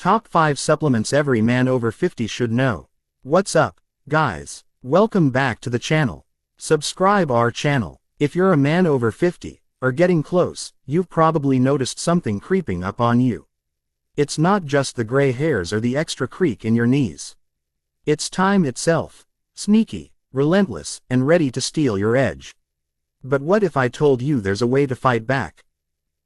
Top 5 supplements every man over 50 should know. What's up, guys? Welcome back to the channel. Subscribe our channel. If you're a man over 50, or getting close, you've probably noticed something creeping up on you. It's not just the gray hairs or the extra creak in your knees. It's time itself. Sneaky, relentless, and ready to steal your edge. But what if I told you there's a way to fight back?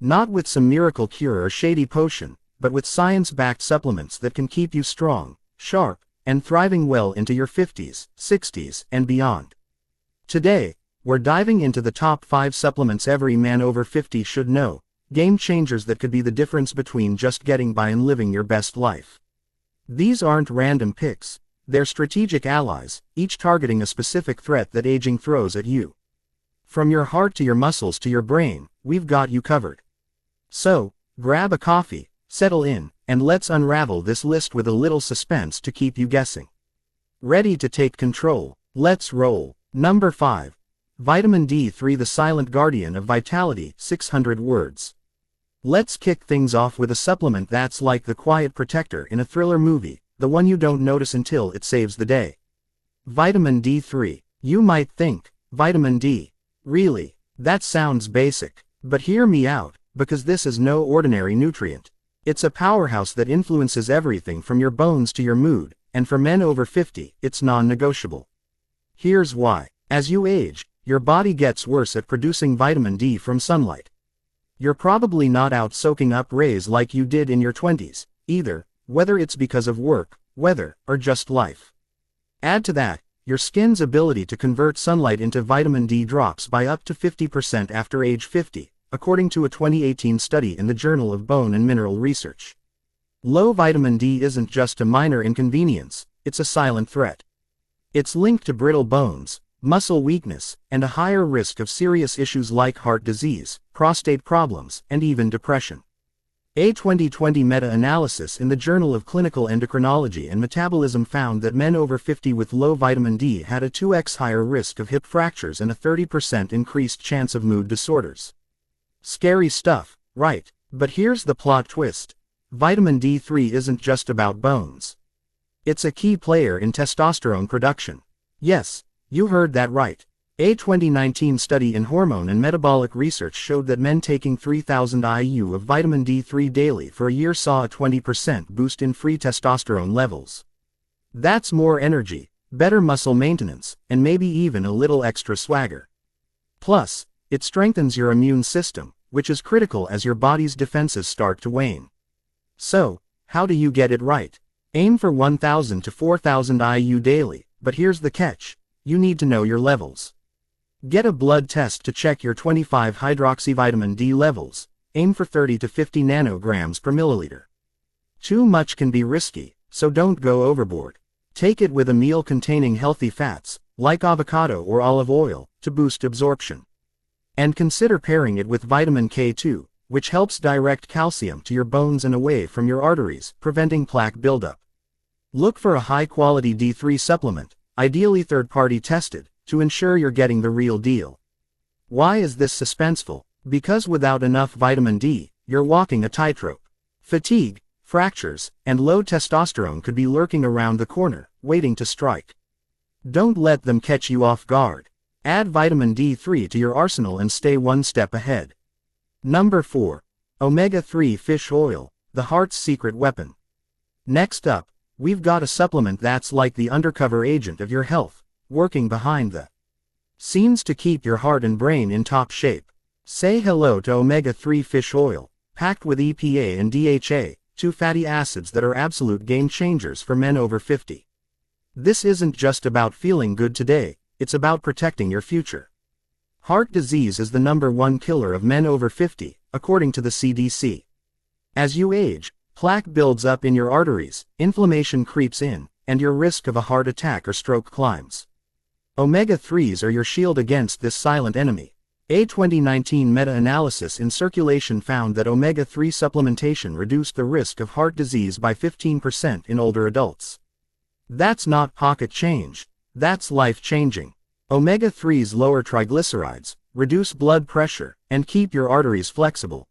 Not with some miracle cure or shady potion, but with science-backed supplements that can keep you strong, sharp, and thriving well into your 50s, 60s, and beyond. Today, we're diving into the top 5 supplements every man over 50 should know, game changers that could be the difference between just getting by and living your best life. These aren't random picks, they're strategic allies, each targeting a specific threat that aging throws at you. From your heart to your muscles to your brain, we've got you covered. So, grab a coffee, settle in, and let's unravel this list with a little suspense to keep you guessing. Ready to take control? Let's roll. Number 5. Vitamin D3, the silent guardian of vitality, 600 words. Let's kick things off with a supplement that's like the quiet protector in a thriller movie, the one you don't notice until it saves the day. Vitamin D3. You might think, vitamin D. Really? That sounds basic. But hear me out, because this is no ordinary nutrient. It's a powerhouse that influences everything from your bones to your mood, and for men over 50, it's non-negotiable. Here's why. As you age, your body gets worse at producing vitamin D from sunlight. You're probably not out soaking up rays like you did in your 20s, either, whether it's because of work, weather, or just life. Add to that, your skin's ability to convert sunlight into vitamin D drops by up to 50% after age 50. According to a 2018 study in the Journal of Bone and Mineral Research. Low vitamin D isn't just a minor inconvenience, it's a silent threat. It's linked to brittle bones, muscle weakness, and a higher risk of serious issues like heart disease, prostate problems, and even depression. A 2020 meta-analysis in the Journal of Clinical Endocrinology and Metabolism found that men over 50 with low vitamin D had a 2x higher risk of hip fractures and a 30% increased chance of mood disorders. Scary stuff, right? But here's the plot twist. Vitamin D3 isn't just about bones. It's a key player in testosterone production. Yes, you heard that right. A 2019 study in hormone and metabolic research showed that men taking 3,000 IU of vitamin D3 daily for a year saw a 20% boost in free testosterone levels. That's more energy, better muscle maintenance, and maybe even a little extra swagger. Plus, it strengthens your immune system, which is critical as your body's defenses start to wane. So, how do you get it right? Aim for 1,000 to 4,000 IU daily, but here's the catch. You need to know your levels. Get a blood test to check your 25-hydroxyvitamin D levels. Aim for 30 to 50 nanograms per milliliter. Too much can be risky, so don't go overboard. Take it with a meal containing healthy fats, like avocado or olive oil, to boost absorption. And consider pairing it with vitamin K2, which helps direct calcium to your bones and away from your arteries, preventing plaque buildup. Look for a high-quality D3 supplement, ideally third-party tested, to ensure you're getting the real deal. Why is this suspenseful? Because without enough vitamin D, you're walking a tightrope. Fatigue, fractures, and low testosterone could be lurking around the corner, waiting to strike. Don't let them catch you off guard. Add vitamin D3 to your arsenal and stay one step ahead. Number 4. Omega-3 fish oil, the heart's secret weapon. Next up, we've got a supplement that's like the undercover agent of your health, working behind the scenes to keep your heart and brain in top shape. Say hello to omega-3 fish oil, packed with EPA and DHA, two fatty acids that are absolute game changers for men over 50. This isn't just about feeling good today. It's about protecting your future. Heart disease is the #1 killer of men over 50, according to the CDC. As you age, plaque builds up in your arteries, inflammation creeps in, and your risk of a heart attack or stroke climbs. Omega-3s are your shield against this silent enemy. A 2019 meta-analysis in Circulation found that omega-3 supplementation reduced the risk of heart disease by 15% in older adults. That's not pocket change. That's life-changing. Omega-3s lower triglycerides, reduce blood pressure, and keep your arteries flexible.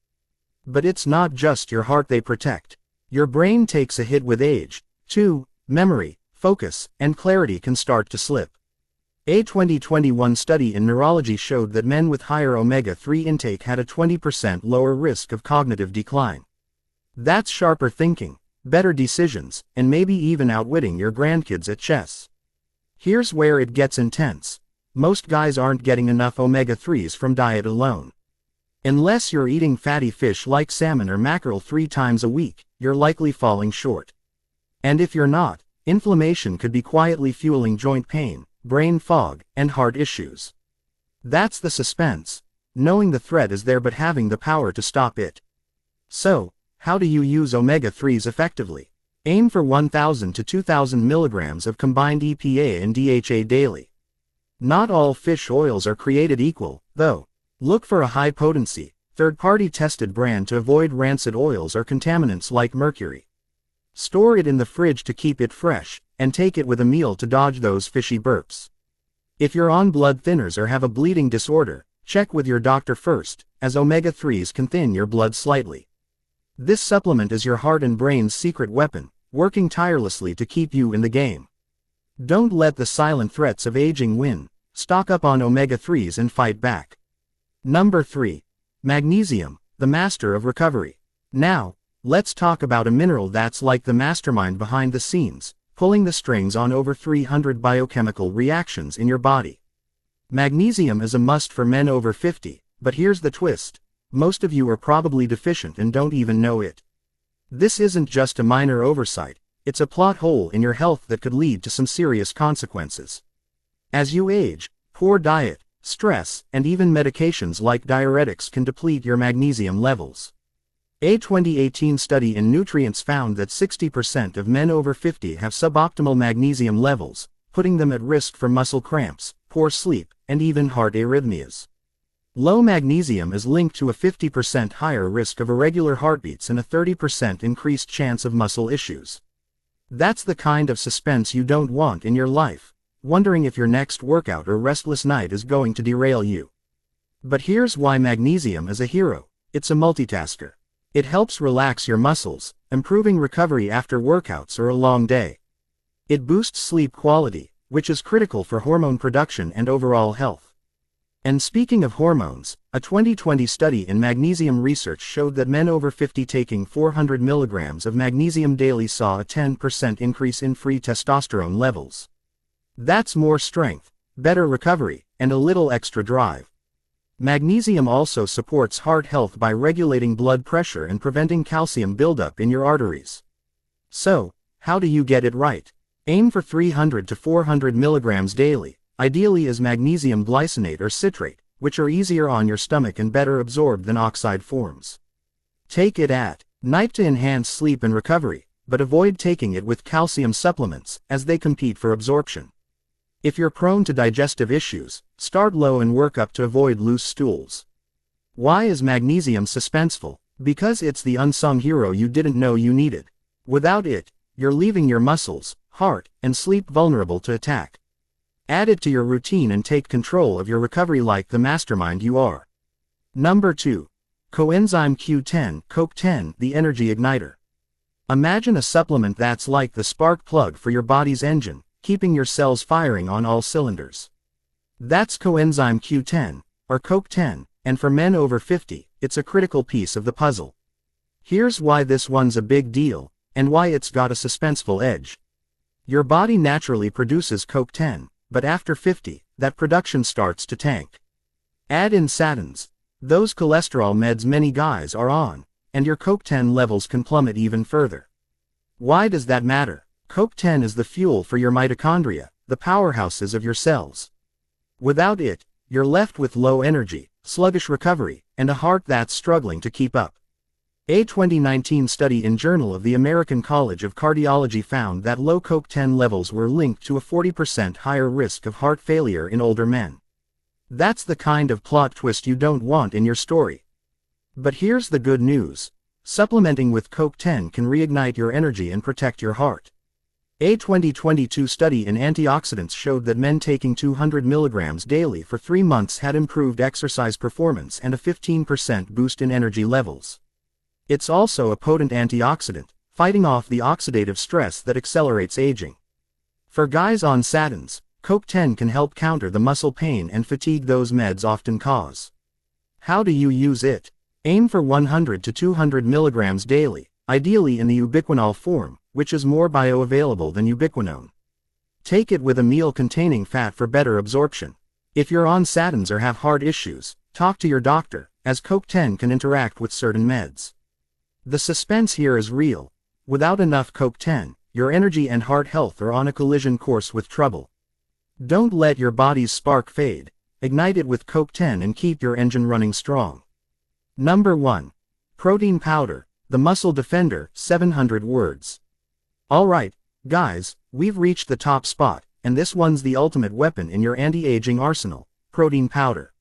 But it's not just your heart they protect. Your brain takes a hit with age. 2. Memory, focus, and clarity can start to slip. A 2021 study in neurology showed that men with higher omega-3 intake had a 20% lower risk of cognitive decline. That's sharper thinking, better decisions, and maybe even outwitting your grandkids at chess. Here's where it gets intense. Most guys aren't getting enough omega-3s from diet alone. Unless you're eating fatty fish like salmon or mackerel 3 times a week, you're likely falling short. And if you're not, inflammation could be quietly fueling joint pain, brain fog, and heart issues. That's the suspense. Knowing the threat is there but having the power to stop it. So, how do you use omega-3s effectively? Aim for 1,000 to 2,000 milligrams of combined EPA and DHA daily. Not all fish oils are created equal, though. Look for a high-potency, third-party tested brand to avoid rancid oils or contaminants like mercury. Store it in the fridge to keep it fresh, and take it with a meal to dodge those fishy burps. If you're on blood thinners or have a bleeding disorder, check with your doctor first, as omega-3s can thin your blood slightly. This supplement is your heart and brain's secret weapon, working tirelessly to keep you in the game. Don't let the silent threats of aging win. Stock up on omega-3s and fight back. Number 3. Magnesium, the master of recovery. Now, let's talk about a mineral that's like the mastermind behind the scenes, pulling the strings on over 300 biochemical reactions in your body. Magnesium is a must for men over 50, but here's the twist. Most of you are probably deficient and don't even know it. This isn't just a minor oversight, it's a plot hole in your health that could lead to some serious consequences. As you age, poor diet, stress, and even medications like diuretics can deplete your magnesium levels. A 2018 study in Nutrients found that 60% of men over 50 have suboptimal magnesium levels, putting them at risk for muscle cramps, poor sleep, and even heart arrhythmias. Low magnesium is linked to a 50% higher risk of irregular heartbeats and a 30% increased chance of muscle issues. That's the kind of suspense you don't want in your life, wondering if your next workout or restless night is going to derail you. But here's why magnesium is a hero. It's a multitasker. It helps relax your muscles, improving recovery after workouts or a long day. It boosts sleep quality, which is critical for hormone production and overall health. And speaking of hormones, a 2020 study in magnesium research showed that men over 50 taking 400 milligrams of magnesium daily saw a 10% increase in free testosterone levels. That's more strength, better recovery, and a little extra drive. Magnesium also supports heart health by regulating blood pressure and preventing calcium buildup in your arteries. So, how do you get it right? Aim for 300 to 400 milligrams daily, ideally as magnesium glycinate or citrate, which are easier on your stomach and better absorbed than oxide forms. Take it at night to enhance sleep and recovery, but avoid taking it with calcium supplements, as they compete for absorption. If you're prone to digestive issues, start low and work up to avoid loose stools. Why is magnesium suspenseful? Because it's the unsung hero you didn't know you needed. Without it, you're leaving your muscles, heart, and sleep vulnerable to attack. Add it to your routine and take control of your recovery like the mastermind you are. Number 2. Coenzyme Q10, CoQ10, the energy igniter. Imagine a supplement that's like the spark plug for your body's engine, keeping your cells firing on all cylinders. That's coenzyme Q10, or CoQ10, and for men over 50, it's a critical piece of the puzzle. Here's why this one's a big deal, and why it's got a suspenseful edge. Your body naturally produces CoQ10, but after 50, that production starts to tank. Add in statins, those cholesterol meds many guys are on, and your CoQ10 levels can plummet even further. Why does that matter? CoQ10 is the fuel for your mitochondria, the powerhouses of your cells. Without it, you're left with low energy, sluggish recovery, and a heart that's struggling to keep up. A 2019 study in Journal of the American College of Cardiology found that low CoQ10 levels were linked to a 40% higher risk of heart failure in older men. That's the kind of plot twist you don't want in your story. But here's the good news. Supplementing with CoQ10 can reignite your energy and protect your heart. A 2022 study in antioxidants showed that men taking 200 milligrams daily for 3 months had improved exercise performance and a 15% boost in energy levels. It's also a potent antioxidant, fighting off the oxidative stress that accelerates aging. For guys on statins, CoQ10 can help counter the muscle pain and fatigue those meds often cause. How do you use it? Aim for 100 to 200 milligrams daily, ideally in the ubiquinol form, which is more bioavailable than ubiquinone. Take it with a meal containing fat for better absorption. If you're on statins or have heart issues, talk to your doctor, as CoQ10 can interact with certain meds. The suspense here is real. Without enough CoQ10, your energy and heart health are on a collision course with trouble. Don't let your body's spark fade. Ignite it with CoQ10 and keep your engine running strong. Number 1. Protein powder, the muscle defender, 700 words. Alright, guys, we've reached the top spot, and this one's the ultimate weapon in your anti-aging arsenal, protein powder.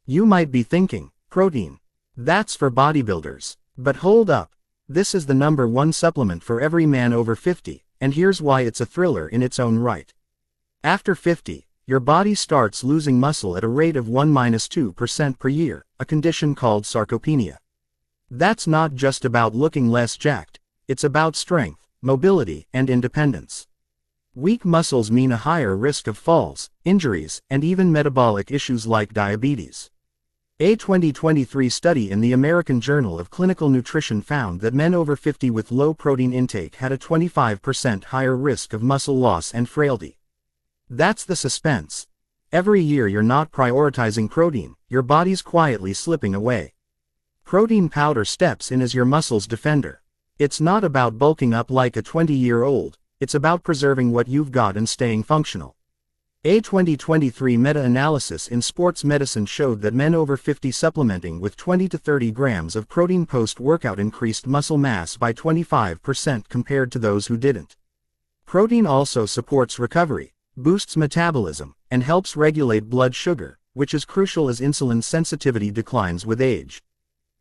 You might be thinking, protein? That's for bodybuilders. But hold up. This is the number 1 supplement for every man over 50, and here's why it's a thriller in its own right. After 50, your body starts losing muscle at a rate of 1–2% per year, a condition called sarcopenia. That's not just about looking less jacked, it's about strength, mobility, and independence. Weak muscles mean a higher risk of falls, injuries, and even metabolic issues like diabetes. A 2023 study in the American Journal of Clinical Nutrition found that men over 50 with low protein intake had a 25% higher risk of muscle loss and frailty. That's the suspense. Every year you're not prioritizing protein, your body's quietly slipping away. Protein powder steps in as your muscle's defender. It's not about bulking up like a 20-year-old, it's about preserving what you've got and staying functional. A 2023 meta-analysis in sports medicine showed that men over 50 supplementing with 20 to 30 grams of protein post-workout increased muscle mass by 25% compared to those who didn't. Protein also supports recovery, boosts metabolism, and helps regulate blood sugar, which is crucial as insulin sensitivity declines with age.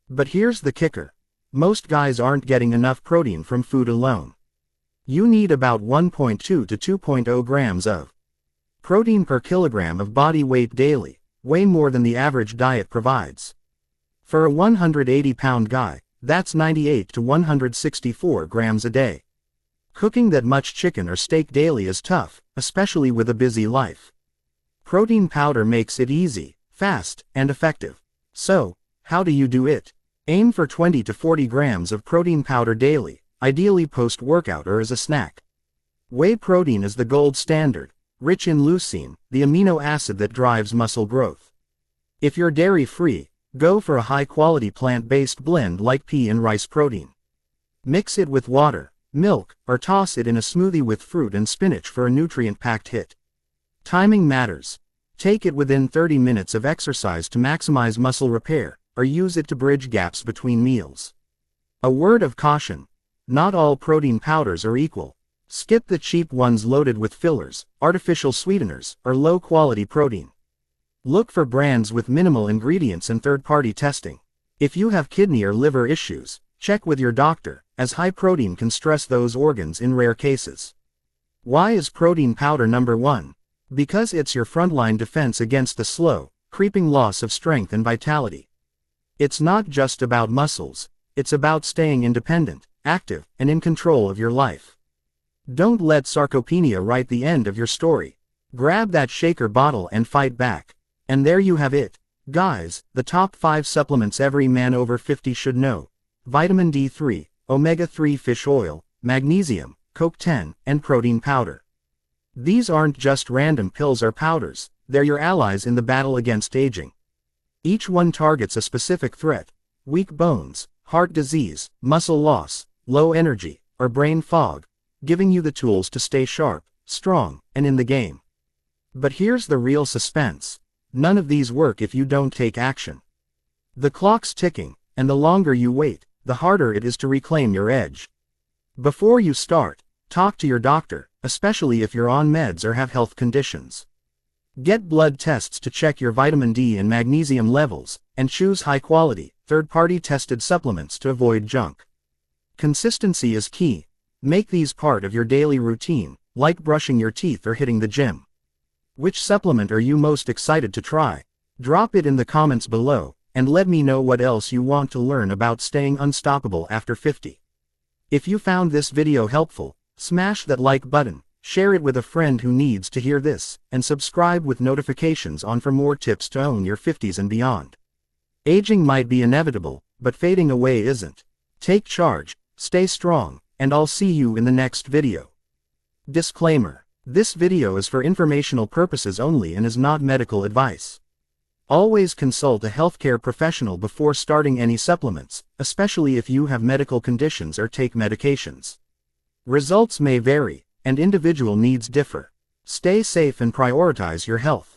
But here's the kicker. Most guys aren't getting enough protein from food alone. You need about 1.2 to 2.0 grams of protein per kilogram of body weight daily, way more than the average diet provides. For a 180-pound guy, that's 98 to 164 grams a day. Cooking that much chicken or steak daily is tough, especially with a busy life. Protein powder makes it easy, fast, and effective. So, how do you do it? Aim for 20 to 40 grams of protein powder daily, ideally post-workout or as a snack. Whey protein is the gold standard, rich in leucine, the amino acid that drives muscle growth. If you're dairy-free, go for a high-quality plant-based blend like pea and rice protein. Mix it with water, milk, or toss it in a smoothie with fruit and spinach for a nutrient-packed hit. Timing matters. Take it within 30 minutes of exercise to maximize muscle repair, or use it to bridge gaps between meals. A word of caution. Not all protein powders are equal. Skip the cheap ones loaded with fillers, artificial sweeteners, or low-quality protein. Look for brands with minimal ingredients and third-party testing. If you have kidney or liver issues, check with your doctor, as high protein can stress those organs in rare cases. Why is protein powder number 1? Because it's your frontline defense against the slow, creeping loss of strength and vitality. It's not just about muscles, it's about staying independent, active, and in control of your life. Don't let sarcopenia write the end of your story. Grab that shaker bottle and fight back. And there you have it, guys, the top 5 supplements every man over 50 should know. Vitamin D3, omega-3 fish oil, magnesium, CoQ10, and protein powder. These aren't just random pills or powders, they're your allies in the battle against aging. Each one targets a specific threat: weak bones, heart disease, muscle loss, low energy, or brain fog, giving you the tools to stay sharp, strong, and in the game. But here's the real suspense. None of these work if you don't take action. The clock's ticking, and the longer you wait, the harder it is to reclaim your edge. Before you start, talk to your doctor, especially if you're on meds or have health conditions. Get blood tests to check your vitamin D and magnesium levels, and choose high-quality, third-party tested supplements to avoid junk. Consistency is key. Make these part of your daily routine, like brushing your teeth or hitting the gym. Which supplement are you most excited to try? Drop it in the comments below, and let me know what else you want to learn about staying unstoppable after 50. If you found this video helpful, smash that like button, share it with a friend who needs to hear this, and subscribe with notifications on for more tips to own your 50s and beyond. Aging might be inevitable, but fading away isn't. Take charge, stay strong, and I'll see you in the next video. Disclaimer: this video is for informational purposes only and is not medical advice. Always consult a healthcare professional before starting any supplements, especially if you have medical conditions or take medications. Results may vary, and individual needs differ. Stay safe and prioritize your health.